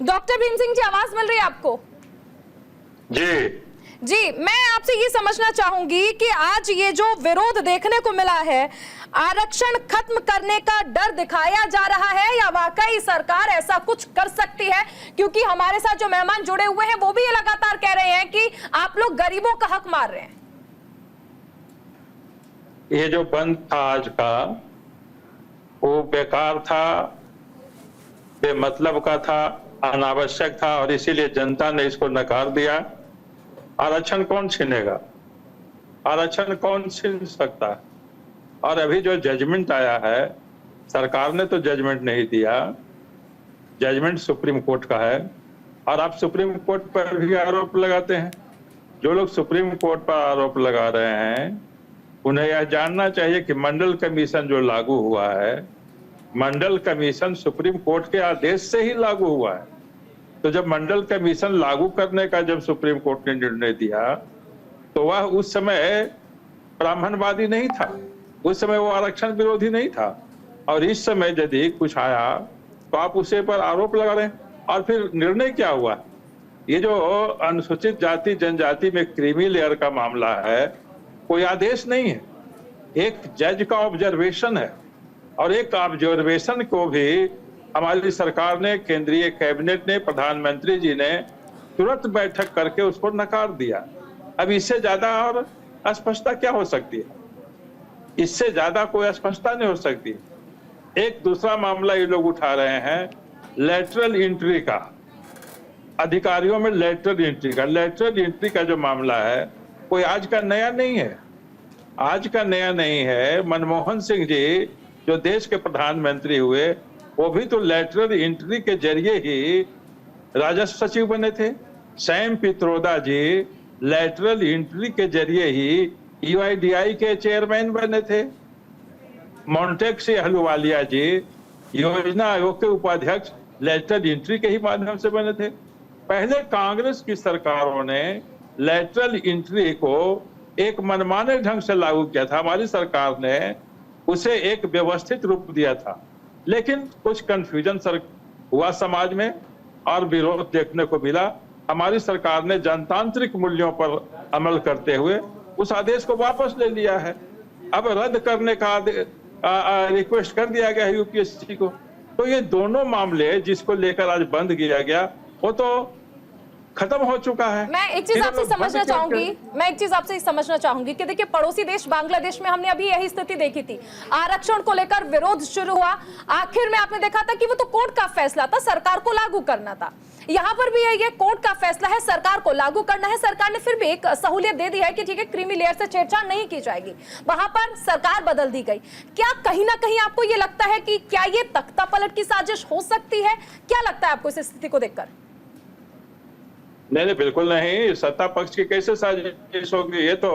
Doctor Bhim Singh ji, आवाज मिल रही है आपको? जी, मैं आपसे ये समझना चाहूंगी कि आज ये जो विरोध देखने को मिला है, आरक्षण खत्म करने का डर दिखाया जा रहा है या वाकई सरकार ऐसा कुछ कर सकती है? क्योंकि हमारे साथ जो मेहमान जुड़े हुए हैं वो भी ये लगातार कह रहे हैं कि आप लोग गरीबों का हक मार रहे हैं। ये जो बंद था आज का, वो बेकार था, बेमतलब का था, अनावश्यक था और इसीलिए जनता ने इसको नकार दिया। आरक्षण कौन छीनेगा? आरक्षण कौन छीन सकता है? और अभी जो जजमेंट आया है, सरकार ने तो जजमेंट नहीं दिया, जजमेंट सुप्रीम कोर्ट का है और आप सुप्रीम कोर्ट पर भी आरोप लगाते हैं। जो लोग सुप्रीम कोर्ट पर आरोप लगा रहे हैं उन्हें यह जानना चाहिए कि मंडल कमीशन जो लागू हुआ है, मंडल कमीशन सुप्रीम कोर्ट के आदेश से ही लागू हुआ है। तो जब मंडल कमीशन लागू करने का जब सुप्रीम कोर्ट ने निर्णय दिया तो वह उस समय ब्राह्मणवादी नहीं था, उस समय वो आरक्षण विरोधी नहीं था। और इस समय यदि कुछ आया तो आप उसे पर आरोप लगा रहे हैं। और फिर निर्णय क्या हुआ? ये जो अनुसूचित जाति जनजाति में क्रीमी लेयर का मामला है, कोई आदेश नहीं है, एक जज का ऑब्जर्वेशन है और एक ऑब्जर्वेशन को भी हमारी सरकार ने, केंद्रीय कैबिनेट ने, प्रधानमंत्री जी ने तुरंत बैठक करके उसको नकार दिया। अब इससे ज्यादा और अस्पष्टता क्या हो सकती है? इससे ज्यादा कोई अस्पष्टता नहीं हो सकती। एक दूसरा मामला ये लोग उठा रहे हैं लेटरल एंट्री का, अधिकारियों में लेटरल एंट्री का। लेटरल एंट्री का जो मामला है कोई आज का नया नहीं है, आज का नया नहीं है। मनमोहन सिंह जी जो देश के प्रधानमंत्री हुए, वो भी तो लेटरल एंट्री के जरिए ही राजस्व सचिव बने थे। सैम पित्रोदा जी लेटरल एंट्री के जरिए ही यूआईडीआई के चेयरमैन बने थे। मोन्टेक्सी अहलुवालिया जी योजना आयोग के उपाध्यक्ष लेटरल एंट्री के ही माध्यम से बने थे। पहले कांग्रेस की सरकारों ने लेटरल एंट्री को एक मनमाने ढंग से लागू किया था, हमारी सरकार ने उसे एक व्यवस्थित रूप दिया था। लेकिन कुछ कंफ्यूजन हुआ समाज में और विरोध देखने को मिला। हमारी सरकार ने जनतांत्रिक मूल्यों पर अमल करते हुए उस आदेश को वापस ले लिया है। अब रद्द करने का रिक्वेस्ट कर दिया गया है यूपीएससी को। तो ये दोनों मामले जिसको लेकर आज बंद किया गया वो तो खत्म हो चुका है। मैं एक चीज आपसे समझना चाहूंगी कि देखिए, पड़ोसी देश बांग्लादेश में हमने अभी यही स्थिति देखी थी। आरक्षण को लेकर विरोध शुरू हुआ, आखिर में आपने देखा था कि वो तो कोर्ट का फैसला था, सरकार को लागू करना था। यहाँ पर भी ये कोर्ट का फैसला है, सरकार को लागू करना है। सरकार ने फिर भी एक सहूलियत दे दी है कि ठीक है, क्रीमी लेयर से छेड़छाड़ नहीं की जाएगी। वहां पर सरकार बदल दी गई। क्या कहीं ना कहीं आपको ये लगता है कि क्या ये तख्ता पलट की साजिश हो सकती है? क्या लगता है आपको इस स्थिति को देखकर? नहीं, बिल्कुल नहीं। सत्ता पक्ष की कैसे साजिश होगी? ये तो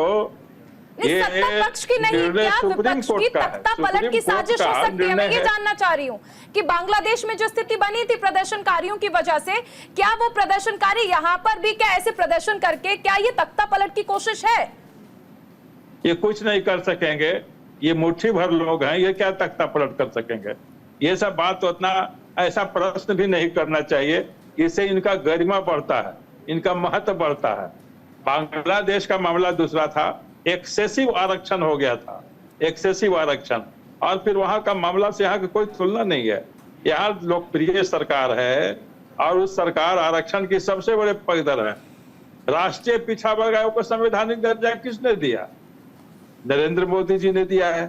सत्ता पक्ष की नहीं, क्या विपक्ष की तख्ता पलट की साजिश हो सकती है? मैं ये जानना चाह रही हूँ कि बांग्लादेश में जो स्थिति बनी थी प्रदर्शनकारियों की वजह से, क्या वो प्रदर्शनकारी यहाँ पर भी क्या ऐसे प्रदर्शन करके क्या ये तख्ता पलट की कोशिश है? ये कुछ नहीं कर सकेंगे, ये मुट्ठी भर लोग हैं, ये क्या तख्ता पलट कर सकेंगे? ये सब बात तो उतना ऐसा प्रश्न भी नहीं करना चाहिए। इससे इनका गरिमा बढ़ता है, इनका महत्व बढ़ता है। बांग्लादेश का मामला दूसरा था, एक्सेसिव आरक्षण हो गया था, एक्सेसिव आरक्षण। और फिर वहां का मामला से यहाँ की कोई तुलना नहीं है। यहाँ लोकप्रिय सरकार है और उस सरकार आरक्षण की सबसे बड़े पक्षधर है। राष्ट्रीय पिछड़ा वर्ग आयोग को संवैधानिक दर्जा किसने दिया? नरेंद्र मोदी जी ने दिया है।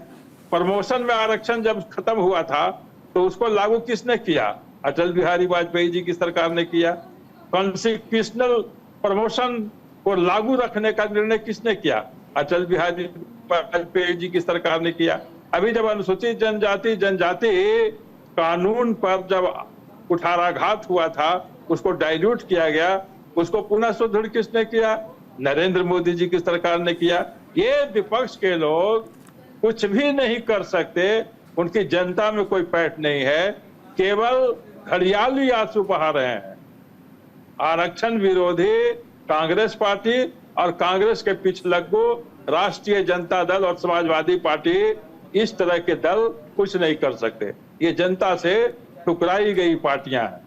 प्रमोशन में आरक्षण जब खत्म हुआ था तो उसको लागू किसने किया? अटल बिहारी वाजपेयी जी की सरकार ने किया। कॉन्स्टिट्यूशनल प्रमोशन को लागू रखने का निर्णय किसने किया? अटल बिहारी वाजपेयी जी की सरकार ने किया। अभी जब अनुसूचित जनजाति कानून पर जब कुठाराघात हुआ था, उसको डाइल्यूट किया गया, उसको पुनः सुदृढ़ किसने किया? नरेंद्र मोदी जी की सरकार ने किया। ये विपक्ष के लोग कुछ भी नहीं कर सकते, उनकी जनता में कोई पैठ नहीं है, केवल घड़ियाली आंसू बहा रहे हैं। आरक्षण विरोधी कांग्रेस पार्टी और कांग्रेस के पिछलग्गू राष्ट्रीय जनता दल और समाजवादी पार्टी, इस तरह के दल कुछ नहीं कर सकते। ये जनता से ठुकराई गई पार्टियां हैं।